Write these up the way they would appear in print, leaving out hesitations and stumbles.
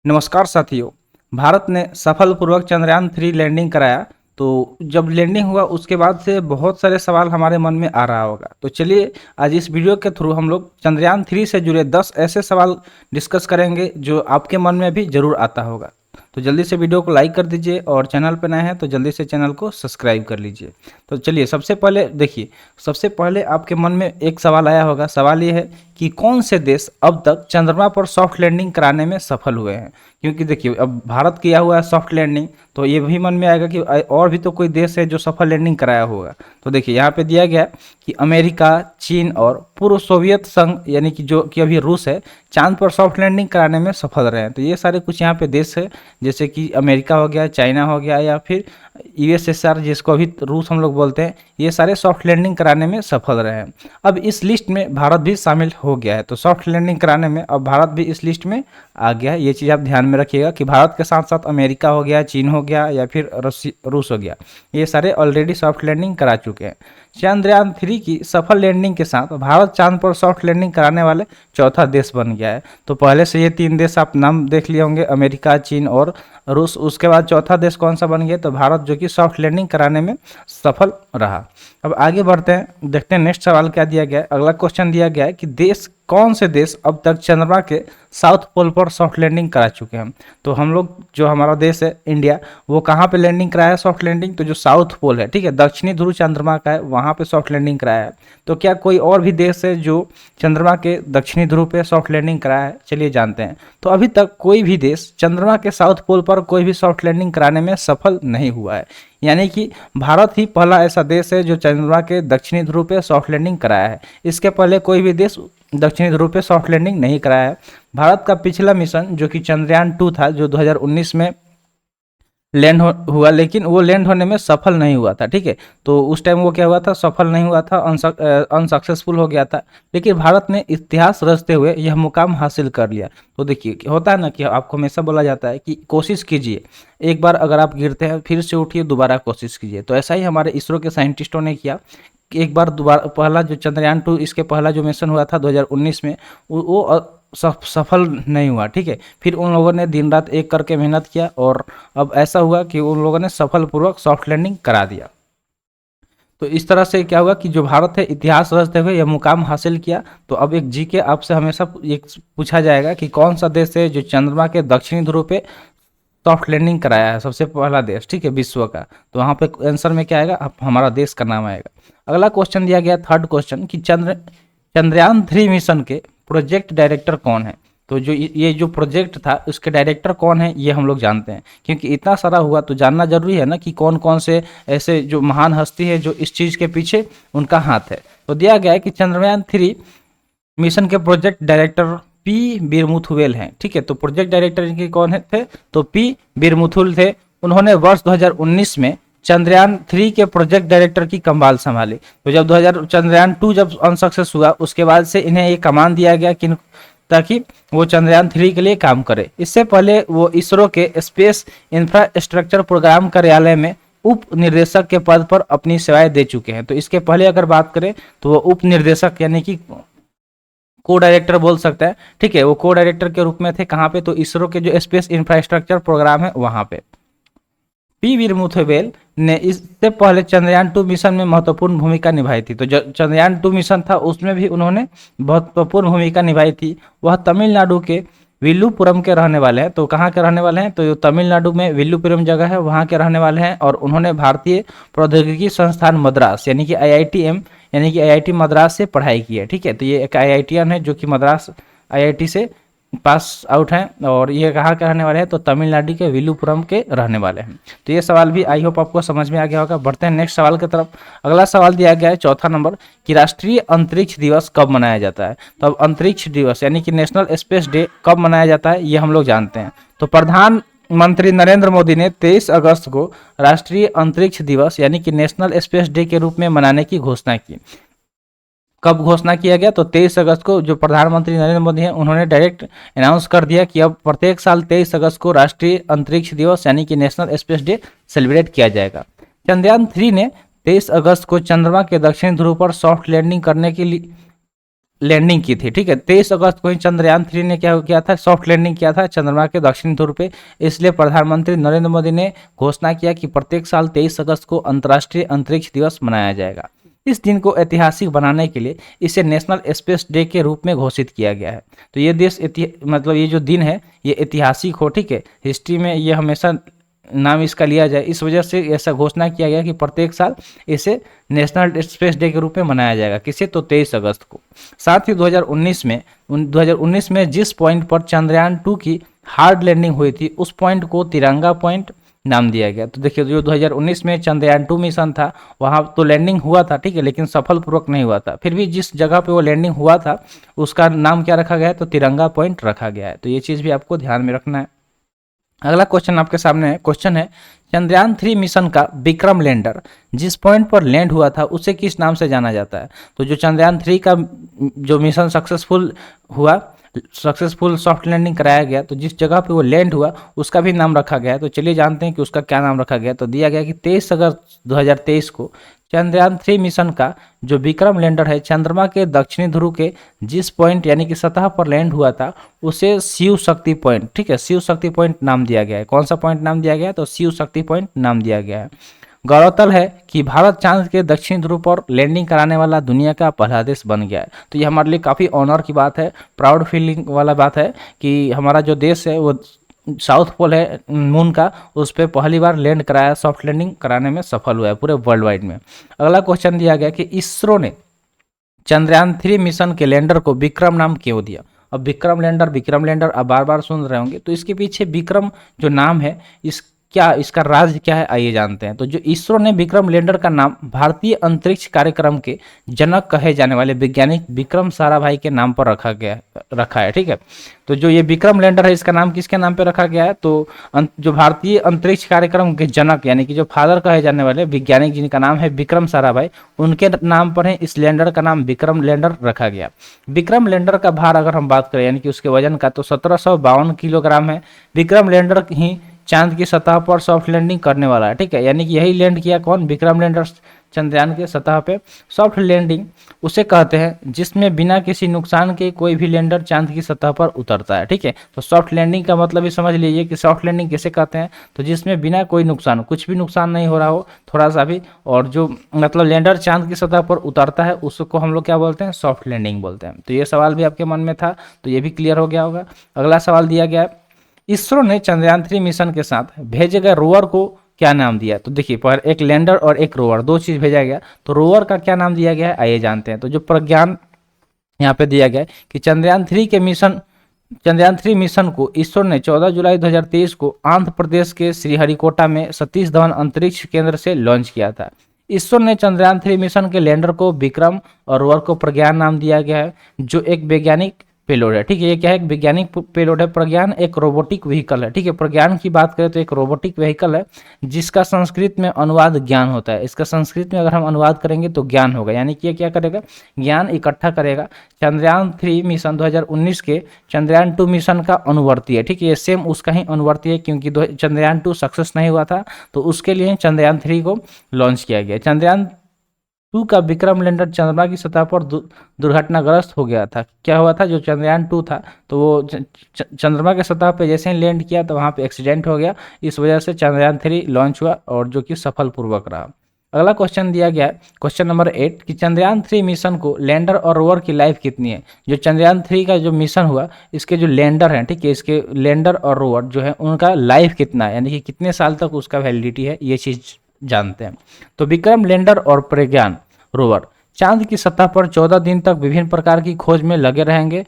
नमस्कार साथियों। भारत ने सफलपूर्वक चंद्रयान 3 लैंडिंग कराया। तो जब लैंडिंग हुआ उसके बाद से बहुत सारे सवाल हमारे मन में आ रहा होगा। तो चलिए आज इस वीडियो के थ्रू हम लोग चंद्रयान 3 से जुड़े 10 ऐसे सवाल डिस्कस करेंगे जो आपके मन में भी जरूर आता होगा। तो जल्दी से वीडियो को लाइक कर दीजिए और चैनल पर नए हैं तो जल्दी से चैनल को सब्सक्राइब कर लीजिए। तो चलिए सबसे पहले देखिए, सबसे पहले आपके मन में एक सवाल आया होगा। सवाल ये है कि कौन से देश अब तक चंद्रमा पर सॉफ्ट लैंडिंग कराने में सफल हुए हैं। क्योंकि देखिए अब भारत किया हुआ है सॉफ्ट लैंडिंग, तो ये भी मन में आएगा कि और भी तो कोई देश है जो सफल लैंडिंग कराया होगा। तो देखिए यहाँ पे दिया गया है कि अमेरिका, चीन और पूर्व सोवियत संघ यानी कि जो कि अभी रूस है, चांद पर सॉफ्ट लैंडिंग कराने में सफल रहे हैं। तो ये सारे कुछ यहाँ पे देश है, जैसे कि अमेरिका हो गया, चाइना हो गया, या फिर यूएसएसआर जिसको अभी रूस हम लोग बोलते हैं, ये सारे सॉफ्ट लैंडिंग कराने में सफल रहे हैं। अब इस लिस्ट में भारत भी शामिल हो गया है। तो सॉफ्ट लैंडिंग कराने में अब भारत भी इस लिस्ट में आ गया है। ये चीज़ आप ध्यान में रखिएगा कि भारत के साथ साथ अमेरिका हो गया, चीन हो गया, या फिर रूस हो गया, ये सारे ऑलरेडी सॉफ्ट लैंडिंग करा चुके हैं। चंद्रयान 3 की सफल लैंडिंग के साथ भारत चांद पर सॉफ्ट लैंडिंग कराने वाले चौथा देश बन गया है। तो पहले से ये 3 देश आप नाम देख लिए होंगे, अमेरिका, चीन और रूस। उसके बाद चौथा देश कौन सा बन गया? तो भारत, जो कि सॉफ्ट लैंडिंग कराने में सफल रहा। अब आगे बढ़ते हैं, देखते हैं नेक्स्ट सवाल क्या दिया गया है। अगला क्वेश्चन दिया गया है कि कौन से देश अब तक चंद्रमा के साउथ पोल पर सॉफ्ट लैंडिंग करा चुके हैं। तो हम लोग, जो हमारा देश है इंडिया, वो कहाँ पे लैंडिंग कराया है सॉफ्ट लैंडिंग? तो जो साउथ पोल है, ठीक है, दक्षिणी ध्रुव चंद्रमा का है, वहाँ पे सॉफ्ट लैंडिंग कराया है। तो क्या कोई और भी देश है जो चंद्रमा के दक्षिणी ध्रुव पे सॉफ्ट लैंडिंग कराया है? चलिए जानते हैं। तो अभी तक कोई भी देश चंद्रमा के साउथ पोल पर कोई भी सॉफ्ट लैंडिंग कराने में सफल नहीं हुआ है। यानी कि भारत ही पहला ऐसा देश है जो चंद्रमा के दक्षिणी ध्रुव पे सॉफ्ट लैंडिंग कराया है। इसके पहले कोई भी देश दक्षिणी ध्रुव पे सॉफ्ट लैंडिंग नहीं कराया है। भारत का पिछला मिशन जो कि चंद्रयान 2 था, जो 2019 में हुआ, लेकिन वो लैंड होने में सफल नहीं हुआ था। ठीक है, तो उस टाइम वो क्या हुआ था, सफल नहीं हुआ था, अनसक्सेसफुल हो गया था। लेकिन भारत ने इतिहास रचते हुए यह मुकाम हासिल कर लिया। तो देखिए होता है ना कि आपको हमेशा बोला जाता है कि कोशिश कीजिए, एक बार अगर आप गिरते हैं फिर से उठिए, दोबारा कोशिश कीजिए। तो ऐसा ही हमारे इसरो के साइंटिस्टों ने किया कि एक बार दोबारा, पहला जो चंद्रयान 2, इसके पहला जो मिशन हुआ था 2019 में, वो सफल नहीं हुआ। ठीक है, फिर उन लोगों ने दिन रात एक करके मेहनत किया और अब ऐसा हुआ कि उन लोगों ने सफलपूर्वक सॉफ्ट लैंडिंग करा दिया। तो इस तरह से क्या हुआ कि जो भारत है, इतिहास रचते हुए यह मुकाम हासिल किया। तो अब एक जीके आपसे हमेशा एक पूछा जाएगा कि कौन सा देश है जो चंद्रमा के दक्षिणी ध्रुव पे सॉफ्ट लैंडिंग कराया है, सबसे पहला देश, ठीक है, विश्व का। तो वहाँ पे आंसर में क्या आएगा? हमारा देश का नाम आएगा। अगला क्वेश्चन दिया गया, थर्ड क्वेश्चन, कि चंद्रयान 3 मिशन के प्रोजेक्ट डायरेक्टर कौन है। तो जो ये जो प्रोजेक्ट था उसके डायरेक्टर कौन है, ये हम लोग जानते हैं। क्योंकि इतना सारा हुआ तो जानना जरूरी है ना कि कौन कौन से ऐसे जो महान हस्ती है जो इस चीज़ के पीछे उनका हाथ है। तो दिया गया है कि चंद्रयान 3 मिशन के प्रोजेक्ट डायरेक्टर पी बीरमुथुएल हैं। ठीक है, तो प्रोजेक्ट डायरेक्टर इनके कौन है थे? तो पी बीरमुथुल थे। उन्होंने वर्ष 2019 में चंद्रयान 3 के प्रोजेक्ट डायरेक्टर की कमान संभाली। तो जब 2000 चंद्रयान 2 जब अनसक्सेस हुआ, उसके बाद से इन्हें ये कमान दिया गया कि ताकि वो चंद्रयान 3 के लिए काम करे। इससे पहले वो इसरो के स्पेस इंफ्रास्ट्रक्चर प्रोग्राम कार्यालय में उप निर्देशक के पद पर अपनी सेवाएं दे चुके हैं। तो इसके पहले अगर बात करें तो वो उप निर्देशक यानी कि को डायरेक्टर बोल सकता है। ठीक है, वो को डायरेक्टर के रूप में थे। कहाँ पे? तो इसरो के जो स्पेस इंफ्रास्ट्रक्चर प्रोग्राम है वहां पे। पी वीरमुथुवेल ने इससे पहले चंद्रयान 2 मिशन में महत्वपूर्ण भूमिका निभाई थी। तो जो चंद्रयान 2 मिशन था उसमें भी उन्होंने महत्वपूर्ण भूमिका निभाई थी। वह तमिलनाडु के विल्लुपुरम के रहने वाले हैं। तो कहाँ के रहने वाले हैं? तो तमिलनाडु में विल्लुपुरम जगह है, वहाँ के रहने वाले हैं। और उन्होंने भारतीय प्रौद्योगिकी संस्थान मद्रास यानी कि IITM यानी कि IIT मद्रास से पढ़ाई की है। ठीक है, तो ये एक IITian है जो कि मद्रास IIT से पास आउट हैं। और ये कहाँ के रहने वाले हैं? तो तमिलनाडु के विल्लुपुरम के रहने वाले हैं। तो ये सवाल भी आई होप आपको समझ में आ गया होगा। बढ़ते हैं नेक्स्ट सवाल की तरफ। अगला सवाल दिया गया है चौथा नंबर, कि राष्ट्रीय अंतरिक्ष दिवस कब मनाया जाता है। तो अब अंतरिक्ष दिवस यानी कि नेशनल स्पेस डे कब मनाया जाता है, ये हम लोग जानते हैं। तो प्रधानमंत्री नरेंद्र मोदी ने 23 अगस्त को राष्ट्रीय अंतरिक्ष दिवस यानी कि नेशनल स्पेस डे के रूप में मनाने की घोषणा की। कब घोषणा किया गया? तो 23 अगस्त को जो प्रधानमंत्री नरेंद्र मोदी हैं उन्होंने डायरेक्ट अनाउंस कर दिया कि अब प्रत्येक साल 23 अगस्त को राष्ट्रीय अंतरिक्ष दिवस यानी कि नेशनल स्पेस डे सेलिब्रेट किया जाएगा। चंद्रयान 3 ने 23 अगस्त को चंद्रमा के दक्षिणी ध्रुव पर सॉफ्ट लैंडिंग करने के लिए लैंडिंग की थी। ठीक है, 23 अगस्त को ही चंद्रयान 3 ने क्या किया था, सॉफ्ट लैंडिंग किया था चंद्रमा के दक्षिणी ध्रुव पे। इसलिए प्रधानमंत्री नरेंद्र मोदी ने घोषणा किया कि प्रत्येक साल 23 अगस्त को अंतर्राष्ट्रीय अंतरिक्ष दिवस मनाया जाएगा। इस दिन को ऐतिहासिक बनाने के लिए इसे नेशनल स्पेस डे के रूप में घोषित किया गया है। तो ये देश मतलब ये जो दिन है ये ऐतिहासिक हो, ठीक है, हिस्ट्री में ये हमेशा नाम इसका लिया जाए, इस वजह से ऐसा घोषणा किया गया कि प्रत्येक साल इसे नेशनल स्पेस डे के रूप में मनाया जाएगा। किसे, तो 23 अगस्त को। साथ ही 2019 में जिस पॉइंट पर चंद्रयान 2 की हार्ड लैंडिंग हुई थी उस पॉइंट को तिरंगा पॉइंट नाम दिया गया। तो देखिए, जो 2019 में चंद्रयान 2 मिशन था वहाँ तो लैंडिंग हुआ था, ठीक है, लेकिन सफलपूर्वक नहीं हुआ था। फिर भी जिस जगह पे वो लैंडिंग हुआ था उसका नाम क्या रखा गया है, तो तिरंगा पॉइंट रखा गया है। तो ये चीज़ भी आपको ध्यान में रखना है। अगला क्वेश्चन आपके सामने है। क्वेश्चन है, चंद्रयान 3 मिशन का विक्रम लैंडर जिस पॉइंट पर लैंड हुआ था उसे किस नाम से जाना जाता है। तो जो चंद्रयान 3 का जो मिशन सक्सेसफुल हुआ, सक्सेसफुल सॉफ्ट लैंडिंग कराया गया, तो जिस जगह पे वो लैंड हुआ उसका भी नाम रखा गया है। तो चलिए जानते हैं कि उसका क्या नाम रखा गया। तो दिया गया कि 23 अगस्त 2023 को चंद्रयान 3 मिशन का जो विक्रम लैंडर है चंद्रमा के दक्षिणी ध्रुव के जिस पॉइंट यानी कि सतह पर लैंड हुआ था उसे शिव शक्ति पॉइंट, ठीक है, शिव शक्ति पॉइंट नाम दिया गया है। कौन सा पॉइंट नाम दिया गया है, तो शिव शक्ति पॉइंट नाम दिया गया है। गौरतलब है कि भारत चांद के दक्षिणी ध्रुव पर लैंडिंग कराने वाला दुनिया का पहला देश बन गया है। तो ये हमारे लिए काफ़ी ऑनर की बात है, प्राउड फीलिंग वाला बात है कि हमारा जो देश है वो साउथ पोल है मून का, उस पर पहली बार लैंड कराया, सॉफ्ट लैंडिंग कराने में सफल हुआ है पूरे वर्ल्ड वाइड में। अगला क्वेश्चन दिया गया कि इसरो ने चंद्रयान 3 मिशन के लैंडर को विक्रम नाम क्यों दिया। अब विक्रम लैंडर आप बार बार सुन रहे होंगे, तो इसके पीछे विक्रम जो नाम है इसका राज क्या है, आइए जानते हैं। तो जो इसरो ने विक्रम लैंडर का नाम भारतीय अंतरिक्ष कार्यक्रम के जनक कहे जाने वाले वैज्ञानिक विक्रम साराभाई के नाम पर रखा है, ठीक है। तो जो ये विक्रम लैंडर है इसका नाम किसके नाम पर रखा गया है, तो जो भारतीय अंतरिक्ष कार्यक्रम के जनक यानी कि जो फादर कहे जाने वाले वैज्ञानिक जिनका नाम है विक्रम साराभाई, उनके नाम पर है इस लैंडर का नाम विक्रम लैंडर रखा गया। विक्रम लैंडर का भार अगर हम बात करें यानी कि उसके वजन का, तो 1752 किलोग्राम है। विक्रम लैंडर ही चांद की सतह पर सॉफ्ट लैंडिंग करने वाला है, ठीक है, यानी कि यही लैंड किया कौन, विक्रम लैंडर चंद्रयान के सतह पे। सॉफ्ट लैंडिंग उसे कहते हैं जिसमें बिना किसी नुकसान के कोई भी लैंडर चांद की सतह पर उतरता है, ठीक है। तो सॉफ्ट लैंडिंग का मतलब ही समझ लीजिए कि सॉफ्ट लैंडिंग किसे कहते हैं, तो जिसमें बिना कोई नुकसान, कुछ भी नुकसान नहीं हो रहा हो थोड़ा सा भी, और जो मतलब लैंडर चांद की सतह पर उतरता है उसको हम लोग क्या बोलते हैं, सॉफ्ट लैंडिंग बोलते हैं। तो ये सवाल भी आपके मन में था, तो ये भी क्लियर हो गया होगा। अगला सवाल दिया गया है, इसरो ने चंद्रयान 3 मिशन के साथ भेजे गए रोवर को क्या नाम दिया। तो देखिए, पर एक लैंडर और एक रोवर, दो चीज भेजा गया, तो रोवर का क्या नाम दिया गया है, आइए जानते हैं। तो जो प्रज्ञान यहाँ पे दिया गया है कि चंद्रयान 3 मिशन को इसरो ने 14 जुलाई 2023 को आंध्र प्रदेश के श्रीहरिकोटा में सतीश धवन अंतरिक्ष केंद्र से लॉन्च किया था। इसरो ने चंद्रयान 3 मिशन के लैंडर को विक्रम और रोवर को प्रज्ञान नाम दिया गया है, जो एक वैज्ञानिक पेलोड है, ठीक है। ये क्या है, एक वैज्ञानिक पेलोड है। प्रज्ञान एक रोबोटिक व्हीकल है, ठीक है। प्रज्ञान की बात करें तो एक रोबोटिक व्हीकल है जिसका संस्कृत में अनुवाद ज्ञान होता है। इसका संस्कृत में अगर हम अनुवाद करेंगे तो ज्ञान होगा, यानी कि ये क्या करेगा, ज्ञान इकट्ठा करेगा। चंद्रयान 3 मिशन 2019 के चंद्रयान 2 मिशन का अनुवर्ती है, ठीक है। ये सेम उसका ही अनुवर्ती है क्योंकि चंद्रयान 2 सक्सेस नहीं हुआ था, तो उसके लिए चंद्रयान 3 को लॉन्च किया गया। चंद्रयान 2 का विक्रम लैंडर चंद्रमा की सतह पर दुर्घटनाग्रस्त हो गया था। क्या हुआ था, जो चंद्रयान 2 था तो वो चंद्रमा के सतह पर जैसे ही लैंड किया तो वहाँ पे एक्सीडेंट हो गया, इस वजह से चंद्रयान 3 लॉन्च हुआ और जो कि सफलपूर्वक रहा। अगला क्वेश्चन दिया गया है, क्वेश्चन नंबर 8 कि चंद्रयान 3 मिशन को लैंडर और रोवर की लाइफ कितनी है। जो चंद्रयान 3 का जो मिशन हुआ इसके जो लैंडर हैं, ठीक है, इसके लैंडर और रोवर जो है उनका लाइफ कितना है, यानी कि कितने साल तक उसका वैलिडिटी है, ये चीज़ जानते हैं। तो विक्रम लैंडर और प्रज्ञान रोवर चांद की सतह पर 14 दिन तक विभिन्न प्रकार की खोज में लगे रहेंगे।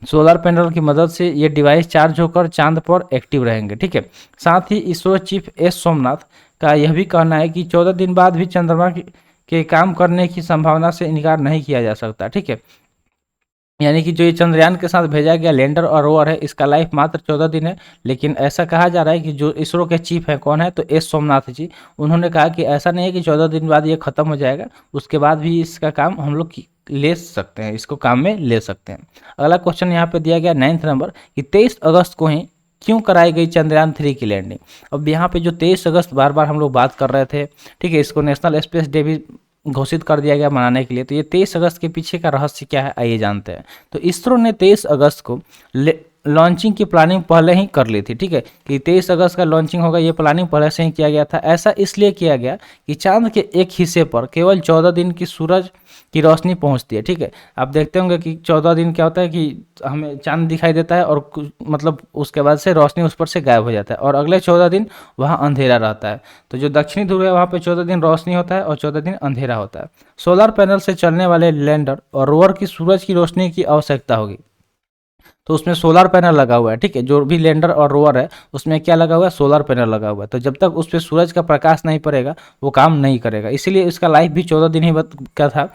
सोलर पैनल की मदद से ये डिवाइस चार्ज होकर चांद पर एक्टिव रहेंगे, ठीक है। साथ ही इसरो चीफ एस सोमनाथ का यह भी कहना है कि 14 दिन बाद भी चंद्रमा के काम करने की संभावना से इनकार नहीं किया जा सकता, ठीक है। यानी कि जो ये चंद्रयान के साथ भेजा गया लैंडर और रोवर है इसका लाइफ मात्र 14 दिन है, लेकिन ऐसा कहा जा रहा है कि जो इसरो के चीफ है कौन है, तो एस सोमनाथ जी, उन्होंने कहा कि ऐसा नहीं है कि 14 दिन बाद ये खत्म हो जाएगा, उसके बाद भी इसका काम हम लोग ले सकते हैं, इसको काम में ले सकते हैं। अगला क्वेश्चन यहाँ पे दिया गया 9th नंबर कि 23 अगस्त को ही क्यों कराई गई चंद्रयान 3 की लैंडिंग। अब यहाँ पे जो 23 अगस्त बार बार हम लोग बात कर रहे थे, ठीक है, इसको नेशनल स्पेस डे भी घोषित कर दिया गया मनाने के लिए। तो ये 23 अगस्त के पीछे का रहस्य क्या है, आइए जानते हैं। तो इसरो ने 23 अगस्त को लॉन्चिंग की प्लानिंग पहले ही कर ली थी, ठीक है, कि 23 अगस्त का लॉन्चिंग होगा, ये प्लानिंग पहले से ही किया गया था। ऐसा इसलिए किया गया कि चांद के एक हिस्से पर केवल 14 दिन की सूरज की रोशनी पहुंचती है, ठीक है। आप देखते होंगे कि 14 दिन क्या होता है कि हमें चांद दिखाई देता है और मतलब उसके बाद से रोशनी उस पर से गायब हो जाता है और अगले 14 दिन वहाँ अंधेरा रहता है। तो जो दक्षिणी ध्रुव है वहाँ पे 14 दिन रोशनी होता है और 14 दिन अंधेरा होता है। सोलर पैनल से चलने वाले लैंडर और रोवर की सूरज की रोशनी की आवश्यकता होगी, तो उसमें सोलर पैनल लगा हुआ है, ठीक है। जो भी लैंडर और रोवर है उसमें क्या लगा हुआ है, सोलर पैनल लगा हुआ है। तो जब तक उस पर सूरज का प्रकाश नहीं पड़ेगा वो काम नहीं करेगा, इसीलिए इसका लाइफ भी 14 दिन ही का था,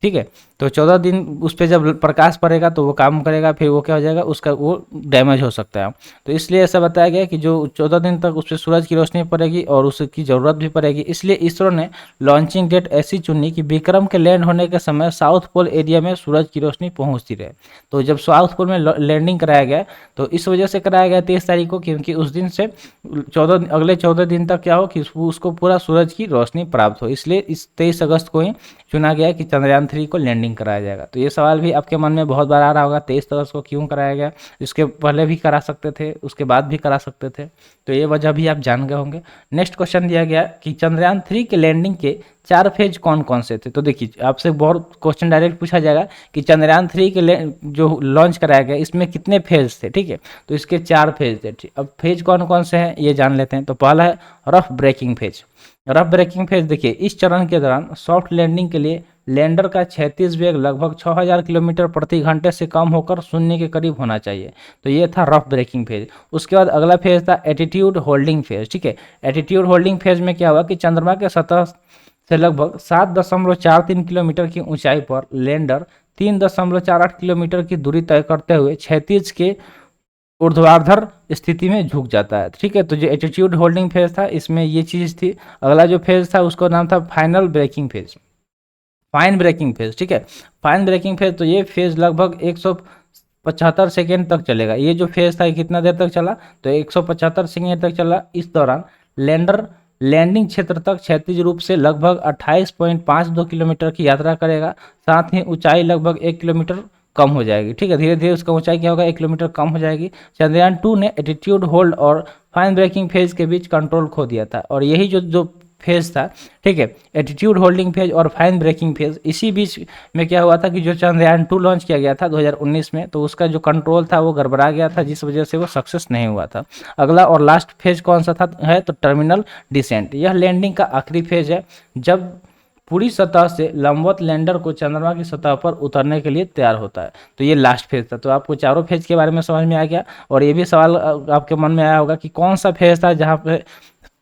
ठीक है। तो 14 दिन उस पर जब प्रकाश पड़ेगा तो वो काम करेगा, फिर वो क्या हो जाएगा, उसका वो डैमेज हो सकता है। तो इसलिए ऐसा बताया गया कि जो 14 दिन तक उस पर सूरज की रोशनी पड़ेगी और उसकी ज़रूरत भी पड़ेगी, इसलिए इसरो ने लॉन्चिंग डेट ऐसी चुनी कि विक्रम के लैंड होने के समय साउथ पोल एरिया में सूरज की रोशनी पहुंचती रहे। तो जब साउथ पोल में लैंडिंग कराया गया तो इस वजह से कराया गया 23 तारीख को, क्योंकि उस दिन से अगले 14 दिन तक क्या हो कि उसको पूरा सूरज की रोशनी प्राप्त हो, इसलिए इस 23 अगस्त को ही चुना गया कि चंद्रयान 3 को लैंडिंग कराया जाएगा। तो ये सवाल भी आपके मन में बहुत बार आ रहा होगा, 23 अगस्त को क्यों कराया गया, इसके पहले भी करा सकते थे, उसके बाद भी करा सकते थे। तो ये वजह भी आप जान गए होंगे। नेक्स्ट क्वेश्चन दिया गया कि चंद्रयान 3 के लैंडिंग के 4 फेज कौन कौन से थे। तो देखिए आपसे बहुत क्वेश्चन डायरेक्ट पूछा जाएगा कि चंद्रयान 3 के जो लॉन्च कराया गया इसमें कितने फेज थे, ठीक है। तो इसके 4 फेज थे। अब फेज कौन कौन से हैं ये जान लेते हैं। तो पहला है rough breaking phase. Rough breaking phase देखिए, इस चरण के दौरान सॉफ्ट लैंडिंग के लिए लैंडर का क्षैतिज वेग लगभग 6000 किलोमीटर प्रति घंटे से कम होकर शून्य के करीब होना चाहिए। तो ये था रफ ब्रेकिंग फेज। उसके बाद अगला फेज था एटीट्यूड होल्डिंग फेज, ठीक है। एटीट्यूड होल्डिंग फेज में क्या हुआ कि चंद्रमा के सतह से लगभग 7.43 किलोमीटर की ऊंचाई पर लैंडर 3.48 किलोमीटर की दूरी तय करते हुए क्षैतिज के ऊर्ध्वाधर स्थिति में झुक जाता है, ठीक है। तो जो एटीट्यूड होल्डिंग फेज था इसमें ये चीज़ थी। अगला जो फेज था उसका नाम था final breaking phase, fine breaking phase, ठीक है। फाइन ब्रेकिंग फेज, तो ये फेज लगभग 175 सेकेंड तक चलेगा। ये जो फेज था कितना देर तक चला, तो 175 सेकेंड तक चला। इस दौरान लैंडर लैंडिंग क्षेत्र तक क्षैतिज रूप से लगभग 28.52 किलोमीटर की यात्रा करेगा। साथ ही ऊंचाई लगभग 1 किलोमीटर कम हो जाएगी, ठीक है। धीरे धीरे उसका ऊंचाई क्या होगा, 1 किलोमीटर कम हो जाएगी। चंद्रयान 2 ने एटीट्यूड होल्ड और फाइन ब्रेकिंग फेज के बीच कंट्रोल खो दिया था और यही जो फेज था, ठीक है, एटीट्यूड होल्डिंग फेज और फाइन ब्रेकिंग फेज, इसी बीच में क्या हुआ था कि जो चंद्रयान 2 लॉन्च किया गया था 2019 में, तो उसका जो कंट्रोल था वो गड़बड़ा गया था, जिस वजह से वो सक्सेस नहीं हुआ था। अगला और लास्ट फेज कौन सा था है, तो टर्मिनल डिसेंट। यह लैंडिंग का आखिरी फेज है जब पूरी सतह से लंबवत लैंडर को चंद्रमा की सतह पर उतरने के लिए तैयार होता है। तो ये लास्ट फेज था। तो आपको चारों फेज के बारे में समझ में आ गया। और ये भी सवाल आपके मन में आया होगा कि कौन सा फेज था जहाँ पे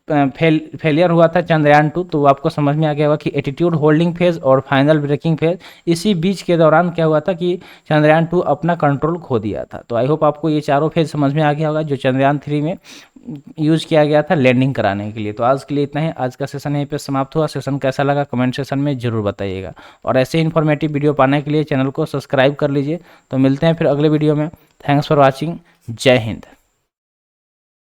फेलियर हुआ था चंद्रयान 2। तो आपको समझ में आ गया होगा कि एटीट्यूड होल्डिंग फेज और फाइनल ब्रेकिंग फेज, इसी बीच के दौरान क्या हुआ था कि चंद्रयान 2 अपना कंट्रोल खो दिया था। तो आई होप आपको ये चारों फेज समझ में आ गया होगा जो चंद्रयान 3 में यूज किया गया था लैंडिंग कराने के लिए। तो आज के लिए इतना ही। आज का सेशन यहीं पे समाप्त हुआ। सेशन कैसा लगा कमेंट सेशन में जरूर बताइएगा और ऐसे इन्फॉर्मेटिव वीडियो पाने के लिए चैनल को सब्सक्राइब कर लीजिए। तो मिलते हैं फिर अगले वीडियो में। Thanks for watching. जय हिंद।